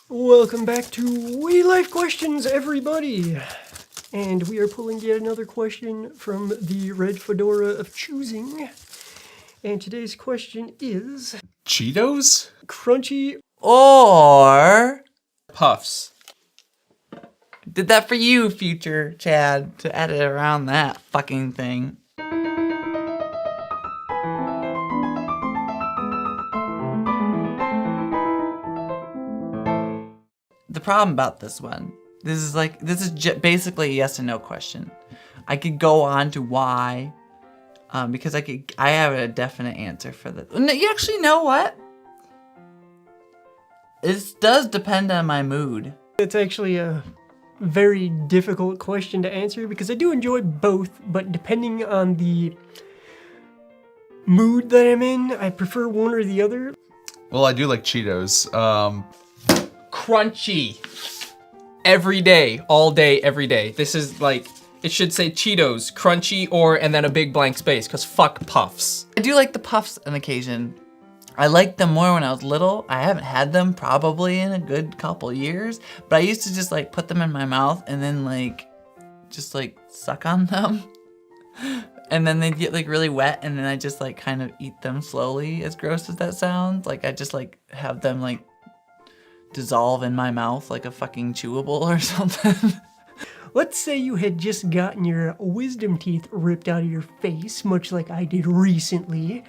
Welcome back to WitY Life Questions, everybody! And we are pulling yet another question from the red fedora of choosing. And today's question is... Cheetos? Crunchy Or Puffs. did that for you, future Chad, to edit around that fucking thing. The problem about this one, this is basically a yes and no question. I could go on to why, because I have a definite answer for this. No, you actually know what? It does depend on my mood. It's actually a very difficult question to answer because I do enjoy both, but depending on the mood that I'm in, I prefer one or the other. Well, I do like Cheetos. Crunchy. Every day, all day, every day. This is like, it should say Cheetos, crunchy, and then a big blank space, because fuck Puffs. I do like the Puffs on occasion. I liked them more when I was little. I haven't had them probably in a good couple years, but I used to just like put them in my mouth and then just suck on them. And then they'd get like really wet and then I just like kind of eat them slowly, as gross as that sounds. Like I just like have them like dissolve in my mouth like a fucking chewable or something. Let's say you had just gotten your wisdom teeth ripped out of your face, much like I did recently.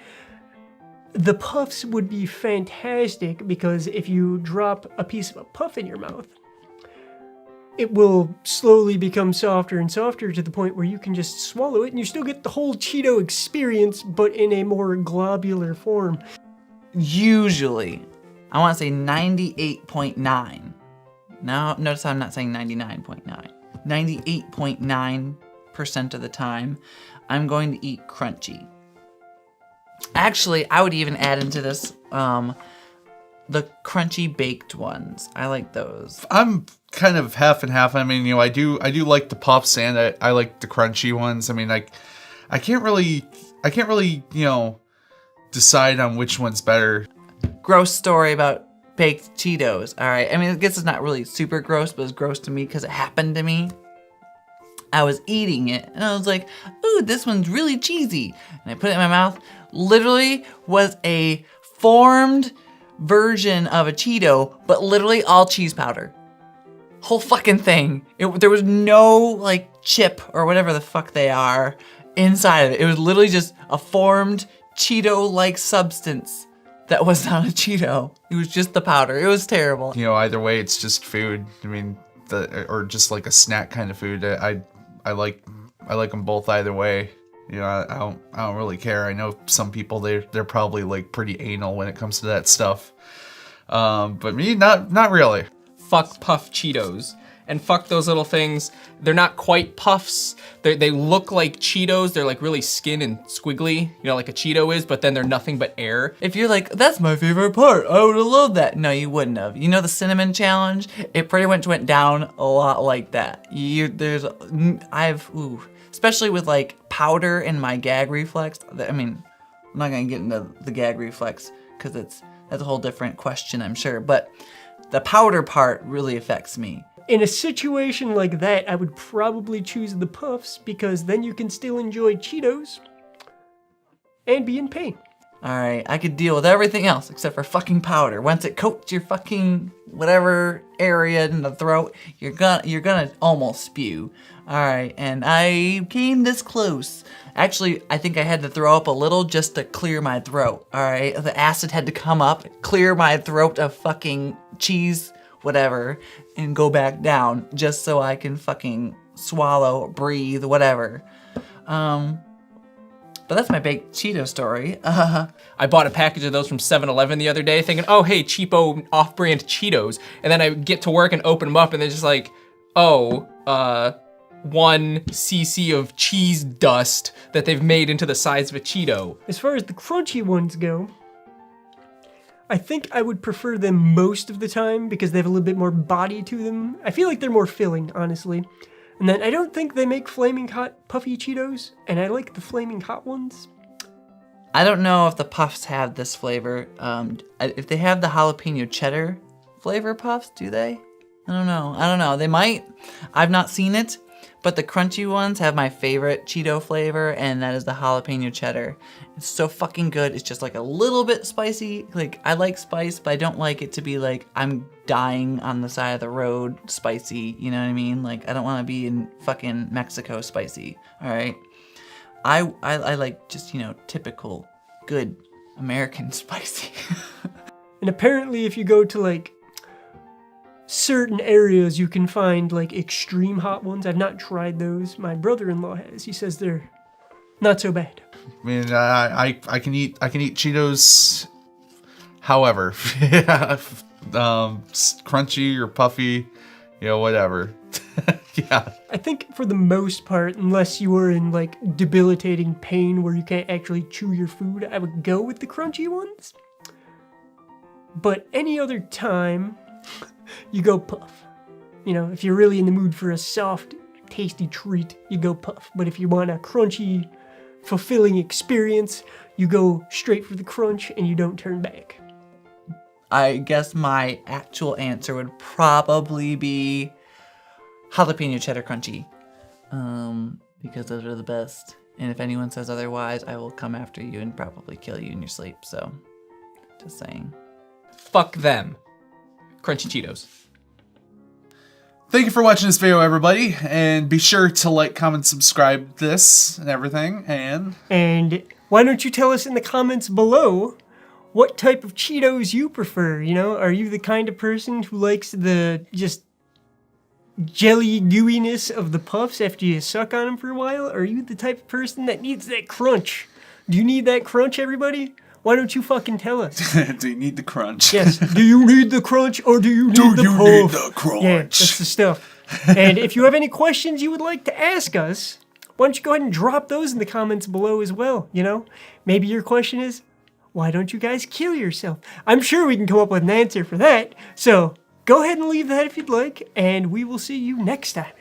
The Puffs would be fantastic because if you drop a piece of a Puff in your mouth, it will slowly become softer and softer to the point where you can just swallow it and you still get the whole Cheeto experience, but in a more globular form. Usually, I want to say 98.9. Now, notice I'm not saying 99.9. 98.9% of the time, I'm going to eat crunchy. Actually, I would even add into this the crunchy baked ones. I like those. I'm kind of half and half. I mean, I do like the Puffs and I like the crunchy ones. I mean, I can't really, decide on which one's better. Gross story about baked Cheetos. All right. I mean, I guess it's not really super gross, but it's gross to me because it happened to me. I was eating it and I was like, ooh, this one's really cheesy. And I put it in my mouth. Literally was a formed version of a Cheeto, but literally all cheese powder. Whole fucking thing. There was no like chip or whatever the fuck they are inside of it. It was literally just a formed Cheeto-like substance that was not a Cheeto. It was just the powder. It was terrible. Either way, it's just food. I mean, or just like a snack kind of food. I like them both either way. I don't really care. I know some people they're probably like pretty anal when it comes to that stuff. But me, not really. Fuck Puff Cheetos. And fuck those little things. They're not quite Puffs. They look like Cheetos. They're like really skin and squiggly, like a Cheeto is, but then they're nothing but air. If you're like, that's my favorite part, I would have loved that. No, you wouldn't have. The cinnamon challenge? It pretty much went down a lot like that. Especially with like powder in my gag reflex. I mean, I'm not gonna get into the gag reflex because that's a whole different question, I'm sure. But the powder part really affects me. In a situation like that, I would probably choose the Puffs because then you can still enjoy Cheetos and be in pain. Alright, I could deal with everything else except for fucking powder. Once it coats your fucking whatever area in the throat, you're gonna almost spew. Alright, and I came this close. Actually, I think I had to throw up a little just to clear my throat. Alright, the acid had to come up, clear my throat of fucking cheese, whatever, and go back down just so I can fucking swallow, breathe, whatever. But that's my baked Cheeto story. I bought a package of those from 7-Eleven the other day thinking, oh, hey, cheapo off-brand Cheetos. And then I get to work and open them up and they're just like, 1 cc of cheese dust that they've made into the size of a Cheeto. As far as the crunchy ones go, I think I would prefer them most of the time because they have a little bit more body to them. I feel like they're more filling, honestly. And then I don't think they make flaming hot puffy Cheetos, and I like the flaming hot ones. I don't know if the Puffs have this flavor. If they have the jalapeno cheddar flavor puffs, do they? I don't know. They might. I've not seen it, but the crunchy ones have my favorite Cheeto flavor, and that is the jalapeno cheddar. It's so fucking good. It's just like a little bit spicy. Like, I like spice, but I don't like it to be like I'm dying on the side of the road spicy. You know what I mean? Like, I don't want to be in fucking Mexico spicy. All right. I like just, typical good American spicy. And apparently if you go to like certain areas, you can find like extreme hot ones. I've not tried those. My brother-in-law has. He says they're not so bad. I mean, I can eat Cheetos, however, crunchy or puffy, whatever. Yeah. I think for the most part, unless you are in like debilitating pain where you can't actually chew your food, I would go with the crunchy ones. But any other time, you go puff. If you're really in the mood for a soft, tasty treat, you go puff. But if you want a crunchy, fulfilling experience, you go straight for the crunch and you don't turn back. I guess my actual answer would probably be jalapeno cheddar crunchy. Because those are the best. And if anyone says otherwise, I will come after you and probably kill you in your sleep. So, just saying. Fuck them. Crunchy Cheetos. Thank you for watching this video, everybody. And be sure to like, comment, subscribe this and everything. And why don't you tell us in the comments below what type of Cheetos you prefer? Are you the kind of person who likes the just jelly gooiness of the puffs after you suck on them for a while? Or are you the type of person that needs that crunch? Do you need that crunch, everybody? Why don't you fucking tell us? Do you need the crunch? Yes. Do you need the crunch or do you need the puff? need the crunch? Yeah, that's the stuff. And if you have any questions you would like to ask us, why don't you go ahead and drop those in the comments below as well, Maybe your question is, why don't you guys kill yourself? I'm sure we can come up with an answer for that. So go ahead and leave that if you'd like, and we will see you next time.